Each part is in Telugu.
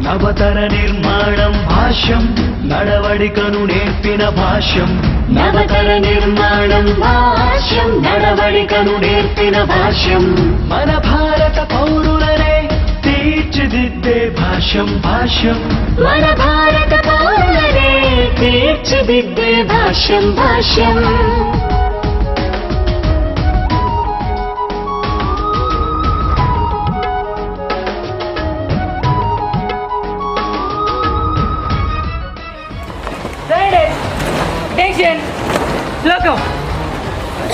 నవతర నిర్మాణం భాష్యం నడవడికను నేర్పిన భాష్యం నవతర నిర్మాణం భాష్యం నడవడికను నేర్పిన భాష్యం మన భారత పౌరులనే తీర్చిదిద్దే భాష్యం భాష్యం మన భారత పౌరులనే తీర్చిదిద్దే భాష్యం భాష్యం Attention! Look up!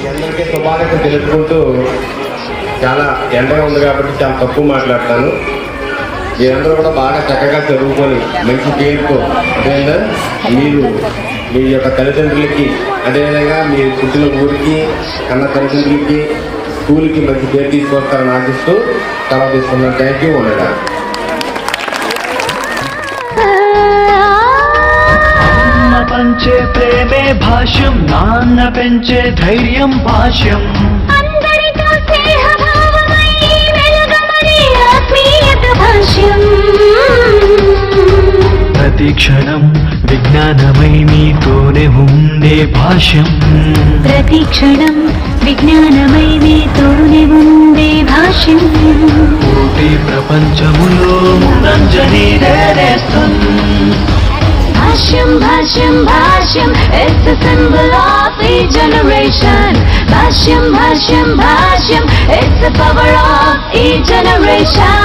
అందరికీ శుభాకాంక్షలు తెలుపుకుంటూ చాలా ఎండగా ఉంది కాబట్టి చాలా తక్కువ మాట్లాడతాను. మీరందరూ కూడా బాగా చక్కగా చదువుకొని మంచి పేరుతో అదేవిధంగా మీరు మీ యొక్క తల్లిదండ్రులకి అదేవిధంగా మీ పుట్టిన ఊరికి కన్న తల్లిదండ్రులకి స్కూల్కి మంచి పేరు తీసుకొస్తారని ఆశిస్తూ సెలవు తీసుకున్నాను. Thank you. ఉండగా పంచే ప్రేమే భాష్యం నాన్న పెంచే ధైర్యం భాష్యం అందరితో స్నేహభావమై వెలుగమనే ఆత్మీయత భాష్యం ప్రతి క్షణం విజ్ఞానమై మీతోనే ఉండే భాష్యం ప్రతి క్షణం విజ్ఞానమై మీతోనే ఉండే భాష్యం కోటి ప్రపంచములో ముందంజని నేరేస్తాం భాష్యం భాష్యం భాష్యం it's the symbol of each generation Bhashyam Bhashyam Bhashyam it's the power of each generation